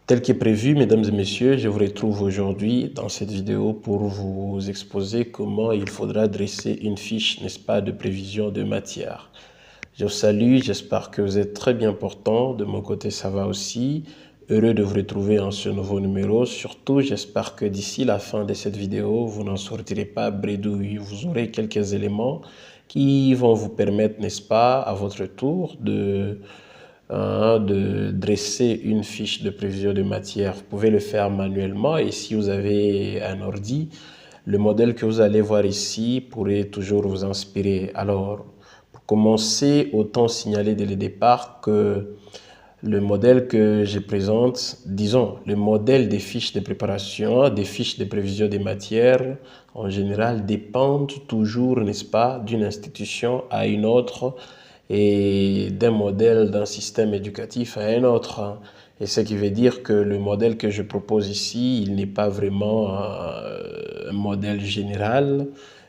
Tel qu'est prévu, mesdames et messieurs, je vous retrouve aujourd'hui dans cette vidéo pour vous exposer comment il faudra dresser une fiche, n'est-ce pas, de prévision de matière. Je vous salue, j'espère que vous êtes très bien portant. De mon côté, ça va aussi. Heureux de vous retrouver en ce nouveau numéro. Surtout, j'espère que d'ici la fin de cette vidéo, vous n'en sortirez pas bredouille. Vous aurez quelques éléments qui vont vous permettre, n'est-ce pas, à votre tour de dresser une fiche de prévision de matière. Vous pouvez le faire manuellement et si vous avez un ordi, le modèle que vous allez voir ici pourrait toujours vous inspirer. Alors, pour commencer, autant signaler dès le départ que le modèle que je présente, disons, le modèle des fiches de préparation, des fiches de prévision des matières, en général, dépendent toujours, n'est-ce pas, d'une institution à une autre et d'un modèle, d'un système éducatif à un autre. Et ce qui veut dire que le modèle que je propose ici, il n'est pas vraiment un modèle général,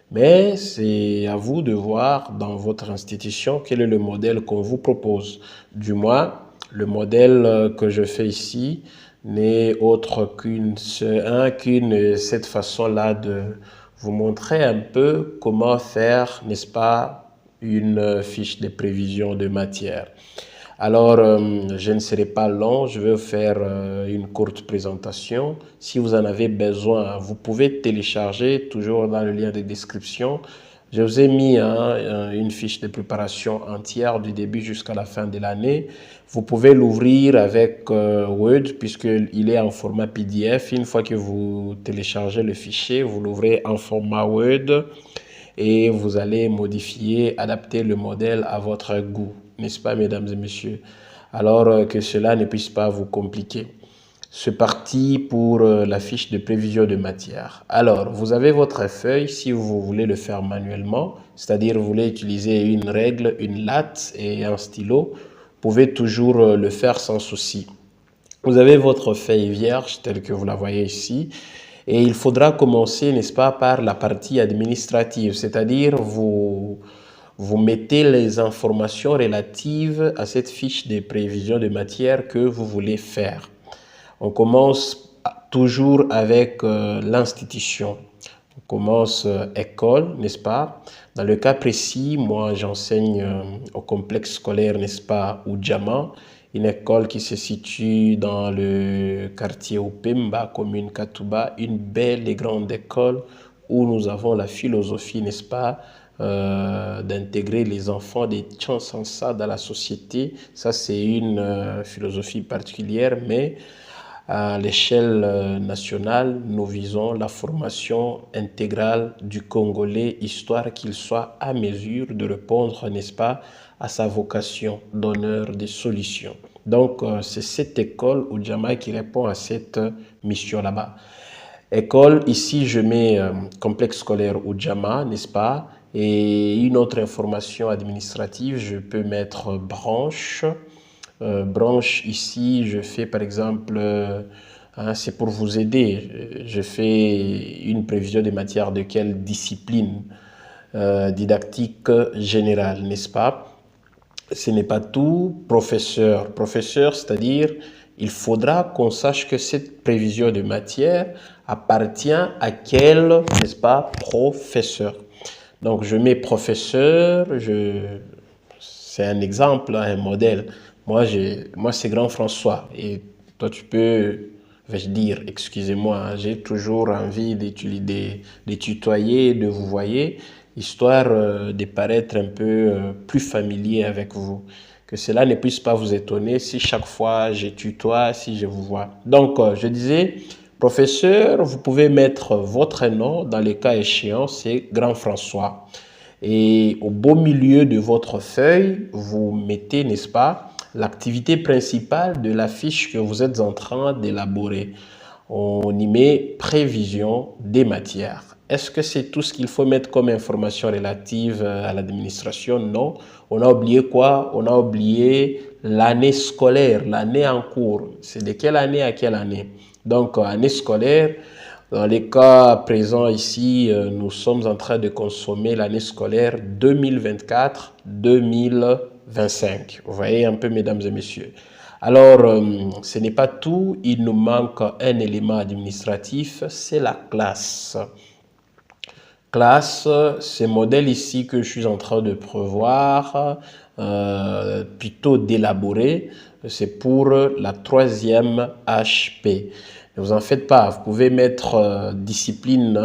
mais c'est à vous de voir dans votre institution quel est le modèle qu'on vous propose. Du moins, le modèle que je fais ici n'est autre cette façon-là de vous montrer un peu comment faire, n'est-ce pas, une fiche de prévision de matière. Alors, je ne serai pas long, je vais vous faire une courte présentation. Si vous en avez besoin, vous pouvez télécharger, toujours dans le lien de description. Je vous ai mis une fiche de préparation entière du début jusqu'à la fin de l'année. Vous pouvez l'ouvrir avec Word puisqu'il est en format PDF. Une fois que vous téléchargez le fichier, vous l'ouvrez en format Word et vous allez modifier, adapter le modèle à votre goût, n'est-ce pas, mesdames et messieurs? Alors que cela ne puisse pas vous compliquer. C'est parti pour la fiche de prévision de matière. Alors, vous avez votre feuille si vous voulez le faire manuellement, c'est-à-dire vous voulez utiliser une règle, une latte et un stylo, vous pouvez toujours le faire sans souci. Vous avez votre feuille vierge telle que vous la voyez ici. Et il faudra commencer, n'est-ce pas, par la partie administrative, c'est-à-dire vous mettez les informations relatives à cette fiche de prévision de matière que vous voulez faire. On commence toujours avec l'institution. On commence école, n'est-ce pas? Dans le cas précis, moi j'enseigne au complexe scolaire, n'est-ce pas, Oudjama, une école qui se situe dans le quartier Opemba, commune Katouba, une belle et grande école où nous avons la philosophie, n'est-ce pas, d'intégrer les enfants des Tchansonsa dans la société. Ça, c'est une philosophie particulière, mais à l'échelle nationale, nous visons la formation intégrale du Congolais, histoire qu'il soit à mesure de répondre, n'est-ce pas, à sa vocation d'honneur des solutions. Donc, c'est cette école Oudjama qui répond à cette mission là-bas. École, ici, je mets complexe scolaire Oudjama, n'est-ce pas? Et une autre information administrative, je peux mettre branche. Branche, ici, je fais par exemple, c'est pour vous aider, je fais une prévision des matières de quelle discipline didactique générale, n'est-ce pas? Ce n'est pas tout. Professeur, professeur, c'est-à-dire il faudra qu'on sache que cette prévision de matière appartient à quel, n'est-ce pas, professeur. Donc je mets professeur, c'est un exemple, un modèle. Moi c'est Grand François et toi tu peux, vais-je dire, excusez-moi, j'ai toujours envie de tutoyer, de vous voyer, histoire de paraître un peu plus familier avec vous. Que cela ne puisse pas vous étonner si chaque fois je tutoie, si je vous vois. Donc, je disais, professeur, vous pouvez mettre votre nom, dans les cas échéants, c'est Grand François. Et au beau milieu de votre feuille, vous mettez, n'est-ce pas, l'activité principale de la fiche que vous êtes en train d'élaborer. On y met prévision des matières. Est-ce que c'est tout ce qu'il faut mettre comme information relative à l'administration? Non. On a oublié quoi? On a oublié l'année scolaire, l'année en cours. C'est de quelle année à quelle année? Donc, année scolaire, dans les cas présents ici, nous sommes en train de consommer l'année scolaire 2024-2025. Vous voyez un peu, mesdames et messieurs. Alors, ce n'est pas tout, il nous manque un élément administratif, c'est la classe. Classe, ce modèle ici que je suis en train de prévoir, plutôt d'élaborer, c'est pour la 3e HP. Ne vous en faites pas, vous pouvez mettre discipline,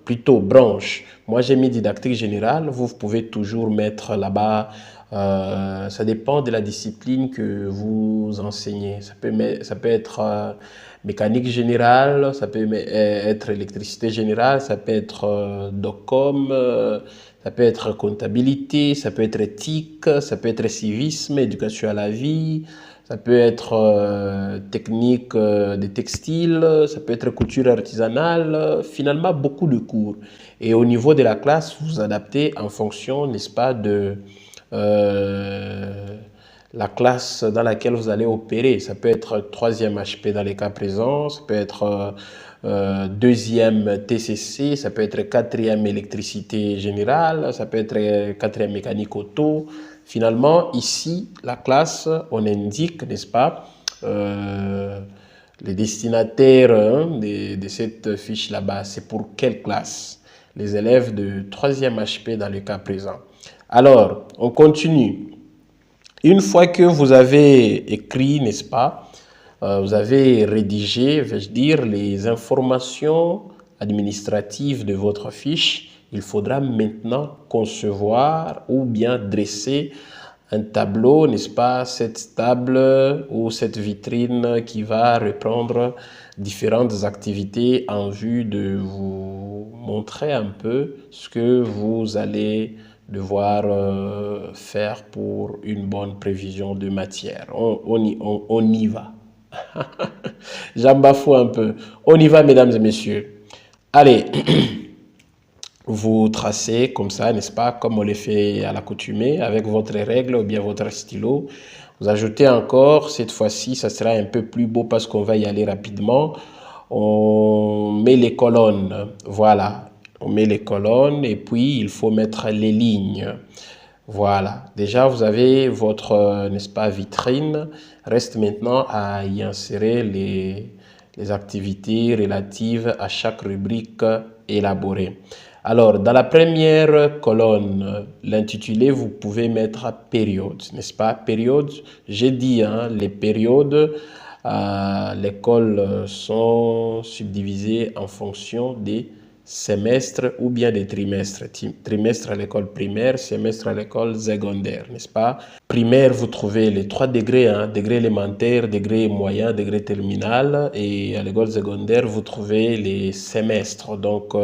plutôt branche. Moi, j'ai mis didactique générale, vous pouvez toujours mettre là-bas, ça dépend de la discipline que vous enseignez. Ça peut être mécanique générale, ça peut être électricité générale, ça peut être docom, ça peut être comptabilité, ça peut être éthique, ça peut être civisme, éducation à la vie, ça peut être technique des textiles, ça peut être couture artisanale, finalement beaucoup de cours. Et au niveau de la classe, vous adaptez en fonction, n'est-ce pas, de la classe dans laquelle vous allez opérer. Ça peut être 3e HP dans les cas présents, ça peut être 2e TCC, ça peut être 4e électricité générale, ça peut être 4e mécanique auto. Finalement, ici, la classe, on indique, n'est-ce pas, les destinataires de cette fiche là-bas, c'est pour quelle classe? Les élèves de 3e HP dans le cas présent. Alors, on continue. Une fois que vous avez écrit, n'est-ce pas, vous avez rédigé, vais-je dire, les informations administratives de votre fiche, il faudra maintenant concevoir ou bien dresser un tableau, n'est-ce pas, cette table ou cette vitrine qui va reprendre différentes activités en vue de vous montrer un peu ce que vous allez devoir faire pour une bonne prévision de matière. On y va. J'en bafoue un peu. On y va, mesdames et messieurs. Allez, vous tracez comme ça, n'est-ce pas, comme on le fait à l'accoutumée, avec votre règle ou bien votre stylo. Vous ajoutez encore, cette fois-ci, ça sera un peu plus beau parce qu'on va y aller rapidement. On met les colonnes, voilà. On met les colonnes et puis il faut mettre les lignes. Voilà, déjà vous avez votre, n'est-ce pas, vitrine. Reste maintenant à y insérer les activités relatives à chaque rubrique élaborée. Alors, dans la première colonne, l'intitulé, vous pouvez mettre période, n'est-ce pas? Période, j'ai dit, hein, les périodes à l'école sont subdivisées en fonction des semestres ou bien des trimestres. Trimestre à l'école primaire, semestre à l'école secondaire, n'est-ce pas? Primaire, vous trouvez les 3 degrés, hein, degré élémentaire, degré moyen, degré terminal. Et à l'école secondaire, vous trouvez les semestres. Donc,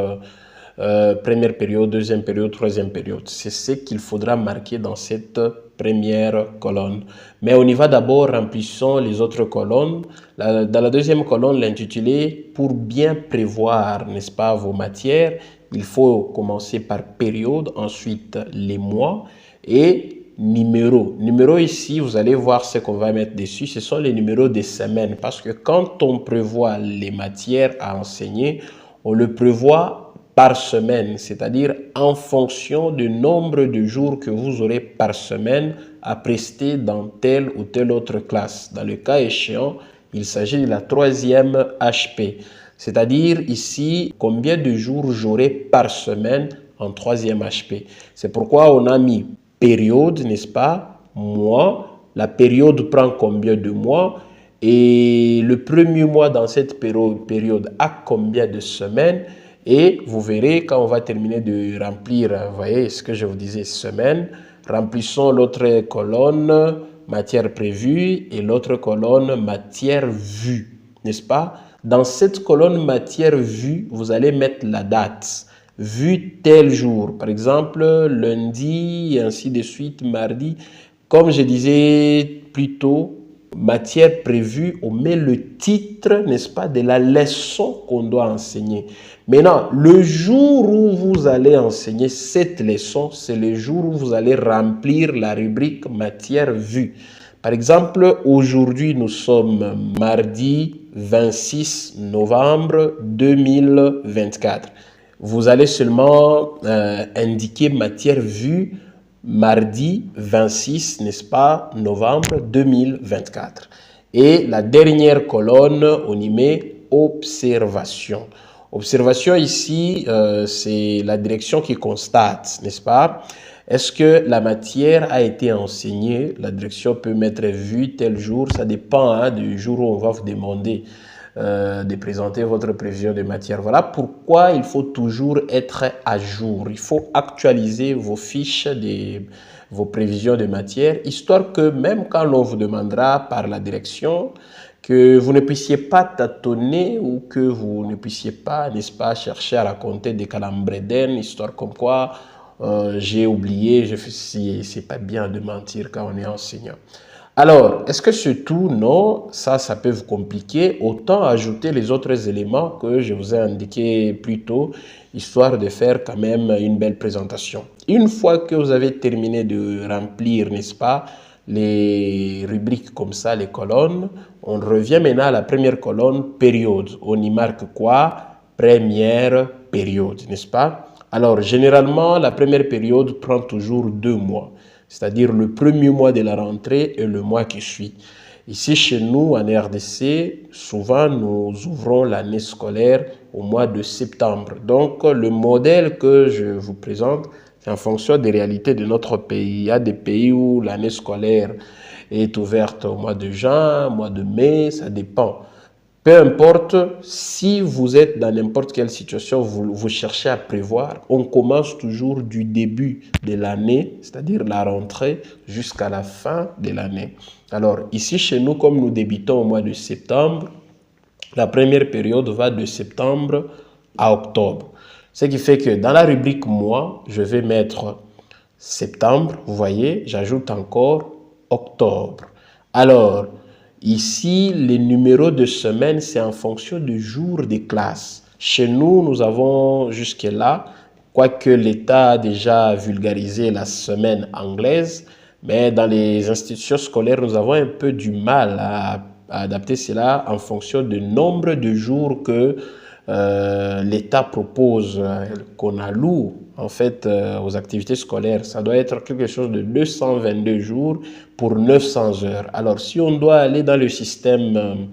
première période, deuxième période, troisième période. C'est ce qu'il faudra marquer dans cette première colonne. Mais on y va d'abord, remplissons les autres colonnes. Dans la deuxième colonne, l'intitulé, pour bien prévoir, n'est-ce pas, vos matières, il faut commencer par période, ensuite les mois et numéros. Numéros ici, vous allez voir ce qu'on va mettre dessus, ce sont les numéros des semaines parce que quand on prévoit les matières à enseigner, on le prévoit par semaine, c'est-à-dire en fonction du nombre de jours que vous aurez par semaine à prester dans telle ou telle autre classe. Dans le cas échéant, il s'agit de la 3e HP, c'est-à-dire ici combien de jours j'aurai par semaine en 3e HP. C'est pourquoi on a mis période, n'est-ce pas, mois. La période prend combien de mois et le premier mois dans cette période a combien de semaines. Et vous verrez, quand on va terminer de remplir, vous voyez ce que je vous disais, semaine, remplissons l'autre colonne, matière prévue, et l'autre colonne, matière vue, n'est-ce pas? Dans cette colonne matière vue, vous allez mettre la date. Vue tel jour, par exemple, lundi, et ainsi de suite, mardi. Comme je disais plus tôt, matière prévue, on met le titre, n'est-ce pas, de la leçon qu'on doit enseigner. Maintenant, le jour où vous allez enseigner cette leçon, c'est le jour où vous allez remplir la rubrique matière vue. Par exemple, aujourd'hui, nous sommes mardi 26 novembre 2024. Vous allez seulement indiquer matière vue mardi 26, n'est-ce pas, novembre 2024. Et la dernière colonne, on y met observation. Observation ici, c'est la direction qui constate, n'est-ce pas? Est-ce que la matière a été enseignée? La direction peut mettre vue tel jour, ça dépend du jour où on va vous demander de présenter votre prévision de matière. Voilà pourquoi il faut toujours être à jour. Il faut actualiser vos fiches, vos prévisions de matière, histoire que même quand l'on vous demandera par la direction, que vous ne puissiez pas tâtonner ou que vous ne puissiez pas, n'est-ce pas, chercher à raconter des calambredènes, histoire comme quoi j'ai oublié, je fais ci, c'est pas bien de mentir quand on est enseignant. Alors, est-ce que c'est tout? Non, ça peut vous compliquer. Autant ajouter les autres éléments que je vous ai indiqués plus tôt, histoire de faire quand même une belle présentation. Une fois que vous avez terminé de remplir, n'est-ce pas, les rubriques comme ça, les colonnes, on revient maintenant à la première colonne, période. On y marque quoi? Première période, n'est-ce pas? Alors, généralement, la première période prend toujours 2 mois, c'est-à-dire le premier mois de la rentrée et le mois qui suit. Ici, chez nous, en RDC, souvent, nous ouvrons l'année scolaire au mois de septembre. Donc, le modèle que je vous présente, c'est en fonction des réalités de notre pays. Il y a des pays où l'année scolaire est ouverte au mois de juin, au mois de mai, ça dépend. Peu importe, si vous êtes dans n'importe quelle situation, vous cherchez à prévoir, on commence toujours du début de l'année, c'est-à-dire la rentrée, jusqu'à la fin de l'année. Alors ici, chez nous, comme nous débutons au mois de septembre, la première période va de septembre à octobre. Ce qui fait que dans la rubrique mois, je vais mettre septembre, vous voyez, j'ajoute encore octobre. Alors, ici, les numéros de semaine, c'est en fonction du jour des classes. Chez nous, nous avons jusque-là, quoique l'État a déjà vulgarisé la semaine anglaise, mais dans les institutions scolaires, nous avons un peu du mal à adapter cela en fonction du nombre de jours que l'État propose, qu'on alloue en fait aux activités scolaires. Ça doit être quelque chose de 222 jours pour 900 heures. Alors si on doit aller dans le système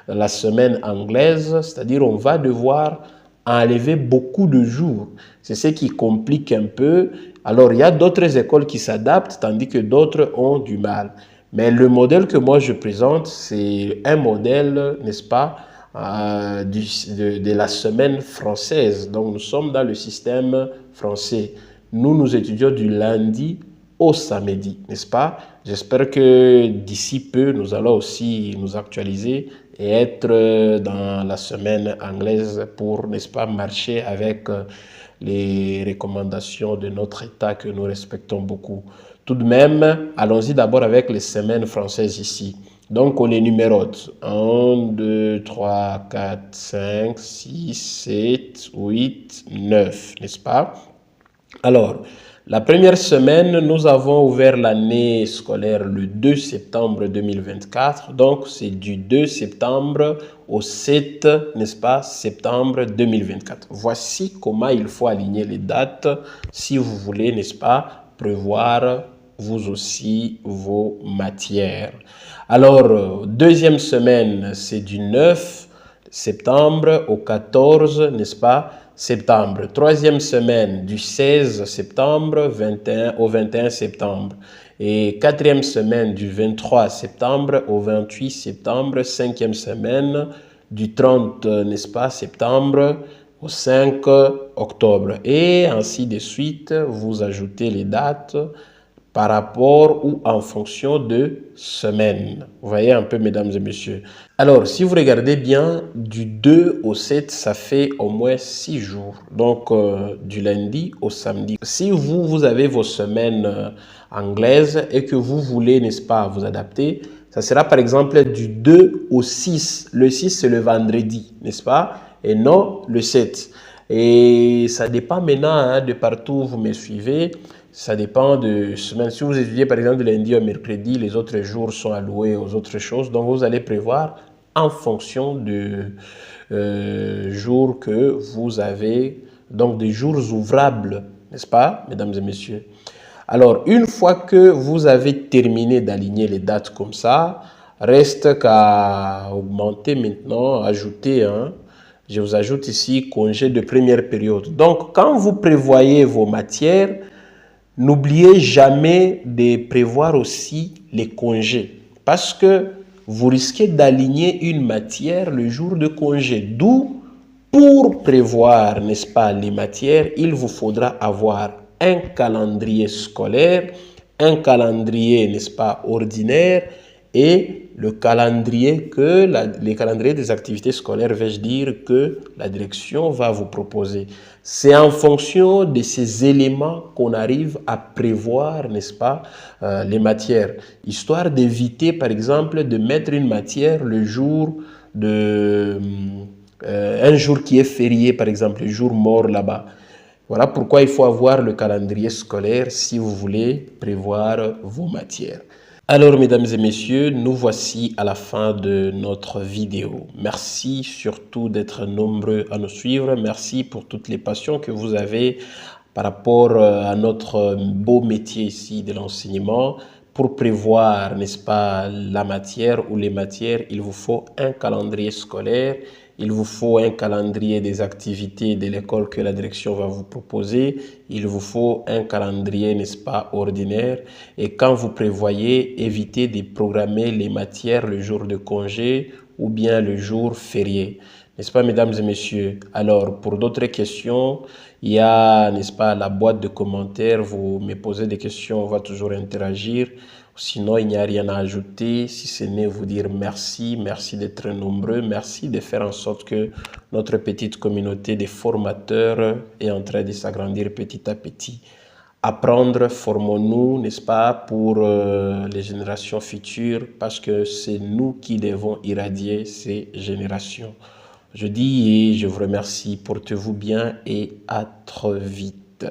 la semaine anglaise, c'est-à-dire on va devoir enlever beaucoup de jours. C'est ce qui complique un peu. Alors il y a d'autres écoles qui s'adaptent tandis que d'autres ont du mal. Mais le modèle que moi je présente, c'est un modèle, n'est-ce pas, de la semaine française. Donc nous sommes dans le système français. Nous étudions du lundi au samedi, n'est-ce pas? J'espère que d'ici peu, nous allons aussi nous actualiser et être dans la semaine anglaise pour, n'est-ce pas, marcher avec les recommandations de notre État que nous respectons beaucoup. Tout de même, allons-y d'abord avec les semaines françaises ici. Donc, on les numérote. 1, 2, 3, 4, 5, 6, 7, 8, 9, n'est-ce pas? Alors, la première semaine, nous avons ouvert l'année scolaire le 2 septembre 2024. Donc, c'est du 2 septembre au 7, n'est-ce pas, septembre 2024. Voici comment il faut aligner les dates si vous voulez, n'est-ce pas, prévoir vous aussi vos matières. Alors, deuxième semaine, c'est du 9 septembre au 14, n'est-ce pas, septembre. Troisième semaine, du 16 septembre au 21 septembre. Et quatrième semaine, du 23 septembre au 28 septembre. Cinquième semaine, du 30, n'est-ce pas, septembre au 5 octobre. Et ainsi de suite, vous ajoutez les dates par rapport ou en fonction de semaines. Vous voyez un peu, mesdames et messieurs. Alors, si vous regardez bien, du 2 au 7, ça fait au moins 6 jours. Donc, du lundi au samedi. Si vous avez vos semaines anglaises et que vous voulez, n'est-ce pas, vous adapter, ça sera par exemple du 2 au 6. Le 6, c'est le vendredi, n'est-ce pas? Et non le 7. Et ça dépend maintenant de partout où vous me suivez. Ça dépend de semaine. Si vous étudiez par exemple de lundi au mercredi, les autres jours sont alloués aux autres choses. Donc vous allez prévoir en fonction de jours que vous avez, donc des jours ouvrables, n'est-ce pas, mesdames et messieurs? Alors, une fois que vous avez terminé d'aligner les dates comme ça, Reste qu'à augmenter maintenant, ajouter, hein. Je vous ajoute ici congé de première période. Donc, quand vous prévoyez vos matières, n'oubliez jamais de prévoir aussi les congés parce que vous risquez d'aligner une matière le jour de congé. D'où, pour prévoir, n'est-ce pas, les matières, il vous faudra avoir un calendrier scolaire, un calendrier, n'est-ce pas, ordinaire et le calendrier les calendriers des activités scolaires, vais-je dire, que la direction va vous proposer. C'est en fonction de ces éléments qu'on arrive à prévoir, n'est-ce pas, les matières, histoire d'éviter, par exemple, de mettre une matière le jour de... un jour qui est férié, par exemple, le jour mort là-bas. Voilà pourquoi il faut avoir le calendrier scolaire si vous voulez prévoir vos matières. Alors, mesdames et messieurs, nous voici à la fin de notre vidéo. Merci surtout d'être nombreux à nous suivre. Merci pour toutes les passions que vous avez par rapport à notre beau métier ici de l'enseignement. Pour prévoir, n'est-ce pas, la matière ou les matières, il vous faut un calendrier scolaire. Il vous faut un calendrier des activités de l'école que la direction va vous proposer. Il vous faut un calendrier, n'est-ce pas, ordinaire. Et quand vous prévoyez, évitez de programmer les matières le jour de congé ou bien le jour férié. N'est-ce pas, mesdames et messieurs? Alors, pour d'autres questions, il y a, n'est-ce pas, la boîte de commentaires. Vous me posez des questions, on va toujours interagir. Sinon, il n'y a rien à ajouter, si ce n'est vous dire merci, merci d'être nombreux, merci de faire en sorte que notre petite communauté de formateurs est en train de s'agrandir petit à petit. Apprendre, formons-nous, n'est-ce pas, pour les générations futures, parce que c'est nous qui devons irradier ces générations. Je dis et je vous remercie, portez-vous bien et à très vite.